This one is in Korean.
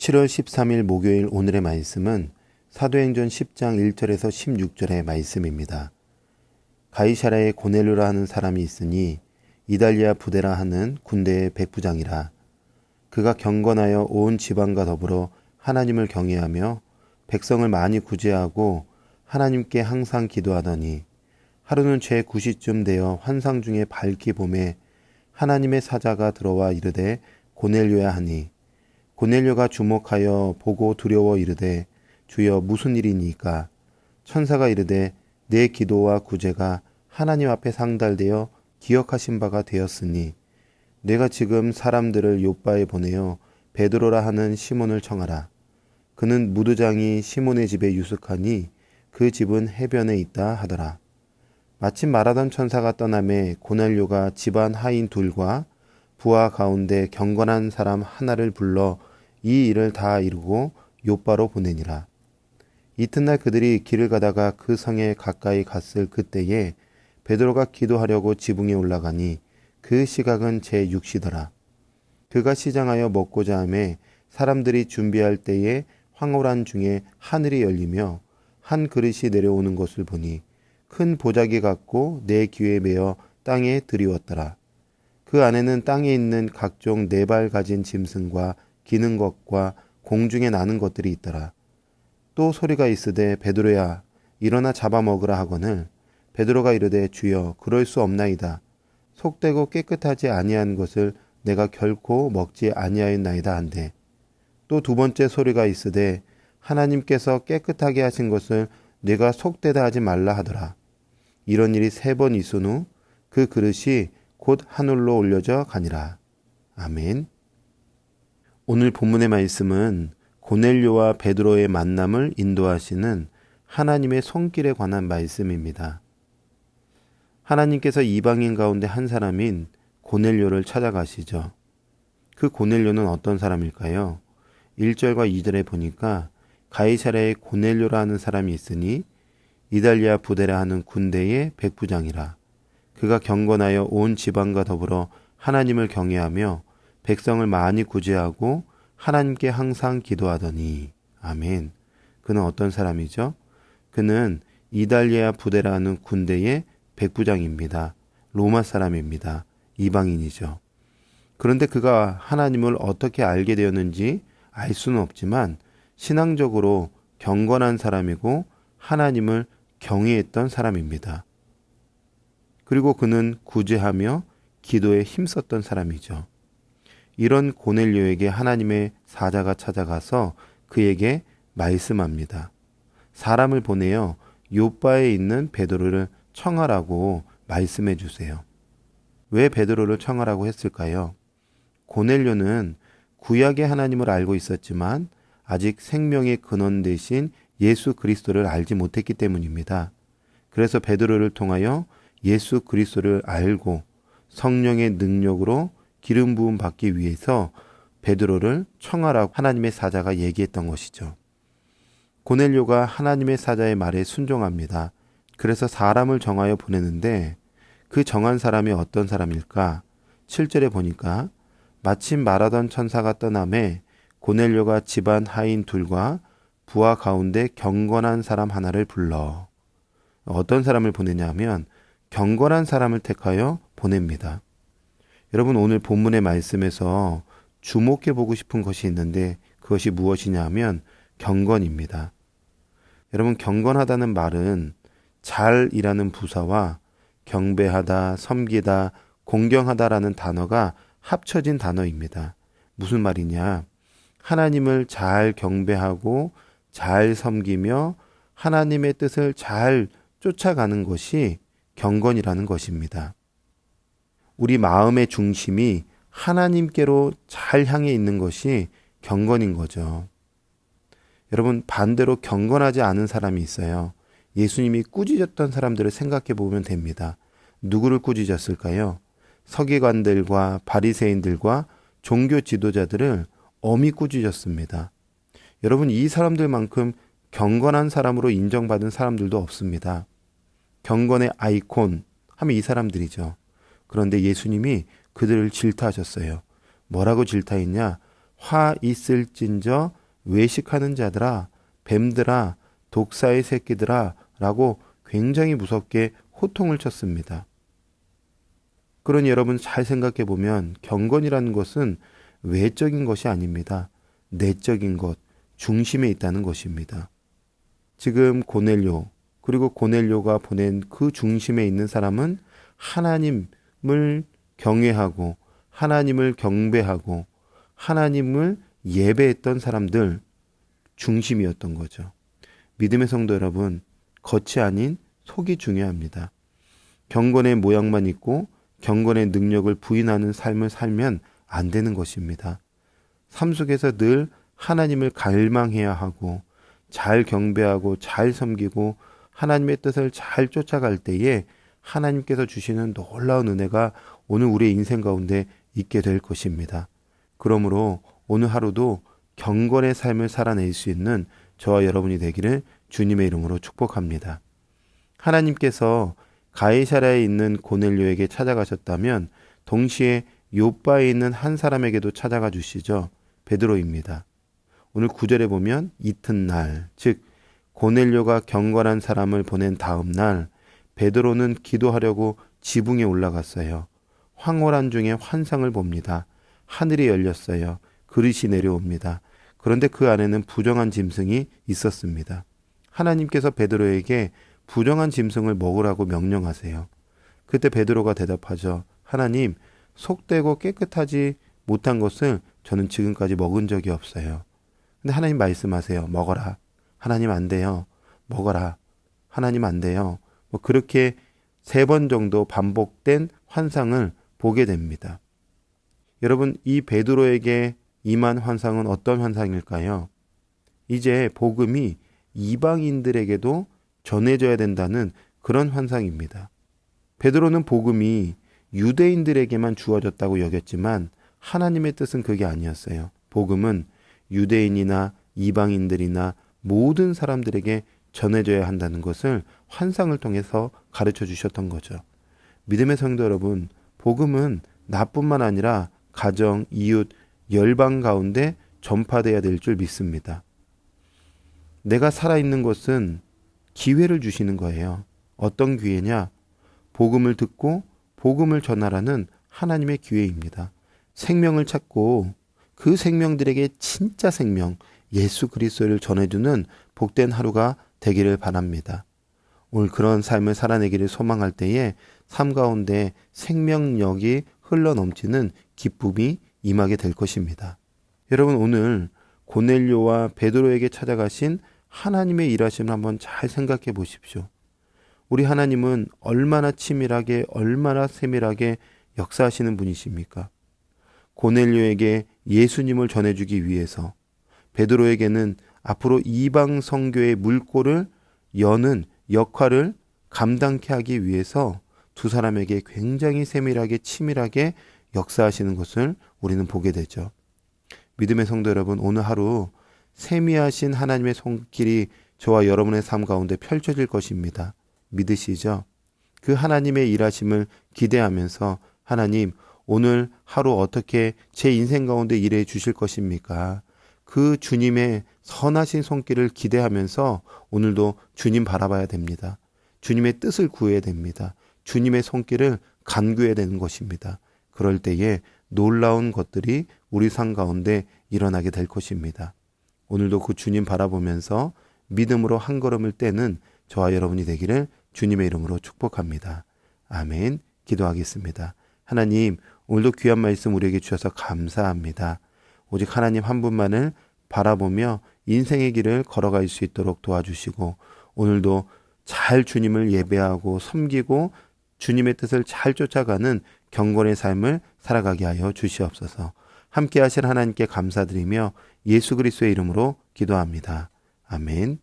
7월 13일 목요일 오늘의 말씀은 사도행전 10장 1절에서 16절의 말씀입니다. 가이사랴에 고넬료라 하는 사람이 있으니 이달리아 부대라 하는 군대의 백부장이라. 그가 경건하여 온 지방과 더불어 하나님을 경외하며 백성을 많이 구제하고 하나님께 항상 기도하더니 하루는 제 9시쯤 되어 환상 중에 밝기 봄에 하나님의 사자가 들어와 이르되 고넬료야 하니 고넬료가 주목하여 보고 두려워 이르되 주여 무슨 일이니까? 천사가 이르되 내 기도와 구제가 하나님 앞에 상달되어 기억하신 바가 되었으니 내가 지금 사람들을 요바에 보내어 베드로라 하는 시몬을 청하라. 그는 무두장이 시몬의 집에 유숙하니 그 집은 해변에 있다 하더라. 마침 말하던 천사가 떠나매 고넬료가 집안 하인 둘과 부하 가운데 경건한 사람 하나를 불러 이 일을 다 이루고 요바로 보내니라. 이튿날 그들이 길을 가다가 그 성에 가까이 갔을 그때에 베드로가 기도하려고 지붕에 올라가니 그 시각은 제6시더라. 그가 시장하여 먹고자 하매 사람들이 준비할 때에 황홀한 중에 하늘이 열리며 한 그릇이 내려오는 것을 보니 큰 보자기 같고 네 귀에 매어 땅에 들이웠더라. 그 안에는 땅에 있는 각종 네 발 가진 짐승과 기는 것과 공중에 나는 것들이 있더라. 또 소리가 있으되 베드로야 일어나 잡아먹으라 하거늘 베드로가 이르되 주여 그럴 수 없나이다. 속되고 깨끗하지 아니한 것을 내가 결코 먹지 아니하였나이다 한데 또 두 번째 소리가 있으되 하나님께서 깨끗하게 하신 것을 내가 속되다 하지 말라 하더라. 이런 일이 3번 있은 후 그 그릇이 곧 하늘로 올려져 가니라. 아멘. 오늘 본문의 말씀은 고넬료와 베드로의 만남을 인도하시는 하나님의 손길에 관한 말씀입니다. 하나님께서 이방인 가운데 한 사람인 고넬료를 찾아가시죠. 그 고넬료는 어떤 사람일까요? 1절과 2절에 보니까 가이사랴에 고넬료라 하는 사람이 있으니 이달리아 부대라 하는 군대의 백부장이라. 그가 경건하여 온 지방과 더불어 하나님을 경외하며 백성을 많이 구제하고 하나님께 항상 기도하더니. 아멘. 그는 어떤 사람이죠? 그는 이달리아 부대라는 군대의 백부장입니다. 로마 사람입니다. 이방인이죠. 그런데 그가 하나님을 어떻게 알게 되었는지 알 수는 없지만 신앙적으로 경건한 사람이고 하나님을 경외했던 사람입니다. 그리고 그는 구제하며 기도에 힘썼던 사람이죠. 이런 고넬료에게 하나님의 사자가 찾아가서 그에게 말씀합니다. 사람을 보내어 요바에 있는 베드로를 청하라고 말씀해 주세요. 왜 베드로를 청하라고 했을까요? 고넬료는 구약의 하나님을 알고 있었지만 아직 생명의 근원 대신 예수 그리스도를 알지 못했기 때문입니다. 그래서 베드로를 통하여 예수 그리스도를 알고 성령의 능력으로 기름 부음 받기 위해서 베드로를 청하라고 하나님의 사자가 얘기했던 것이죠. 고넬료가 하나님의 사자의 말에 순종합니다. 그래서 사람을 정하여 보내는데 그 정한 사람이 어떤 사람일까? 7절에 보니까 마침 말하던 천사가 떠나매 고넬료가 집안 하인 둘과 부하 가운데 경건한 사람 하나를 불러. 어떤 사람을 보내냐 하면 경건한 사람을 택하여 보냅니다. 여러분 오늘 본문의 말씀에서 주목해 보고 싶은 것이 있는데 그것이 무엇이냐 하면 경건입니다. 여러분 경건하다는 말은 잘이라는 부사와 경배하다, 섬기다, 공경하다라는 단어가 합쳐진 단어입니다. 무슨 말이냐? 하나님을 잘 경배하고 잘 섬기며 하나님의 뜻을 잘 쫓아가는 것이 경건이라는 것입니다. 우리 마음의 중심이 하나님께로 잘 향해 있는 것이 경건인 거죠. 여러분 반대로 경건하지 않은 사람이 있어요. 예수님이 꾸짖었던 사람들을 생각해 보면 됩니다. 누구를 꾸짖었을까요? 서기관들과 바리새인들과 종교 지도자들을 엄히 꾸짖었습니다. 여러분 이 사람들만큼 경건한 사람으로 인정받은 사람들도 없습니다. 경건의 아이콘 하면 이 사람들이죠. 그런데 예수님이 그들을 질타하셨어요. 뭐라고 질타했냐? 화 있을진저 외식하는 자들아, 뱀들아, 독사의 새끼들아 라고 굉장히 무섭게 호통을 쳤습니다. 그러니 여러분 잘 생각해 보면 경건이라는 것은 외적인 것이 아닙니다. 내적인 것, 중심에 있다는 것입니다. 지금 고넬료, 그리고 고넬료가 보낸 그 중심에 있는 사람은 하나님을 경외하고 하나님을 경배하고 하나님을 예배했던 사람들 중심이었던 거죠. 믿음의 성도 여러분, 겉이 아닌 속이 중요합니다. 경건의 모양만 있고 경건의 능력을 부인하는 삶을 살면 안 되는 것입니다. 삶 속에서 늘 하나님을 갈망해야 하고 잘 경배하고 잘 섬기고 하나님의 뜻을 잘 쫓아갈 때에 하나님께서 주시는 놀라운 은혜가 오늘 우리의 인생 가운데 있게 될 것입니다. 그러므로 오늘 하루도 경건의 삶을 살아낼 수 있는 저와 여러분이 되기를 주님의 이름으로 축복합니다. 하나님께서 가이사랴에 있는 고넬료에게 찾아가셨다면 동시에 요바에 있는 한 사람에게도 찾아가 주시죠. 베드로입니다. 오늘 9절에 보면 이튿날, 즉 고넬료가 경건한 사람을 보낸 다음 날 베드로는 기도하려고 지붕에 올라갔어요. 황홀한 중에 환상을 봅니다. 하늘이 열렸어요. 그릇이 내려옵니다. 그런데 그 안에는 부정한 짐승이 있었습니다. 하나님께서 베드로에게 부정한 짐승을 먹으라고 명령하세요. 그때 베드로가 대답하죠. 하나님, 속되고 깨끗하지 못한 것을 저는 지금까지 먹은 적이 없어요. 근데 하나님 말씀하세요. 먹어라. 하나님 안 돼요. 먹어라. 하나님 안 돼요. 그렇게 3번 정도 반복된 환상을 보게 됩니다. 여러분, 이 베드로에게 임한 환상은 어떤 환상일까요? 이제 복음이 이방인들에게도 전해져야 된다는 그런 환상입니다. 베드로는 복음이 유대인들에게만 주어졌다고 여겼지만 하나님의 뜻은 그게 아니었어요. 복음은 유대인이나 이방인들이나 모든 사람들에게 전해져야 한다는 것을 환상을 통해서 가르쳐 주셨던 거죠. 믿음의 성도 여러분, 복음은 나뿐만 아니라 가정, 이웃, 열방 가운데 전파돼야 될 줄 믿습니다. 내가 살아있는 것은 기회를 주시는 거예요. 어떤 기회냐? 복음을 듣고 복음을 전하라는 하나님의 기회입니다. 생명을 찾고 그 생명들에게 진짜 생명, 예수 그리스도를 전해주는 복된 하루가 되기를 바랍니다. 오늘 그런 삶을 살아내기를 소망할 때에 삶 가운데 생명력이 흘러넘치는 기쁨이 임하게 될 것입니다. 여러분, 오늘 고넬료와 베드로에게 찾아가신 하나님의 일하심을 한번 잘 생각해 보십시오. 우리 하나님은 얼마나 치밀하게, 얼마나 세밀하게 역사하시는 분이십니까? 고넬료에게 예수님을 전해주기 위해서, 베드로에게는 앞으로 이방 선교의 물꼬를 여는 역할을 감당케 하기 위해서 두 사람에게 굉장히 세밀하게 치밀하게 역사하시는 것을 우리는 보게 되죠. 믿음의 성도 여러분, 오늘 하루 세미하신 하나님의 손길이 저와 여러분의 삶 가운데 펼쳐질 것입니다. 믿으시죠? 그 하나님의 일하심을 기대하면서 하나님, 오늘 하루 어떻게 제 인생 가운데 일해 주실 것입니까? 그 주님의 선하신 손길을 기대하면서 오늘도 주님 바라봐야 됩니다. 주님의 뜻을 구해야 됩니다. 주님의 손길을 간구해야 되는 것입니다. 그럴 때에 놀라운 것들이 우리 삶 가운데 일어나게 될 것입니다. 오늘도 그 주님 바라보면서 믿음으로 한 걸음을 떼는 저와 여러분이 되기를 주님의 이름으로 축복합니다. 아멘. 기도하겠습니다. 하나님, 오늘도 귀한 말씀 우리에게 주셔서 감사합니다. 오직 하나님 한 분만을 바라보며 인생의 길을 걸어갈 수 있도록 도와주시고 오늘도 잘 주님을 예배하고 섬기고 주님의 뜻을 잘 쫓아가는 경건의 삶을 살아가게 하여 주시옵소서. 함께 하실 하나님께 감사드리며 예수 그리스도의 이름으로 기도합니다. 아멘.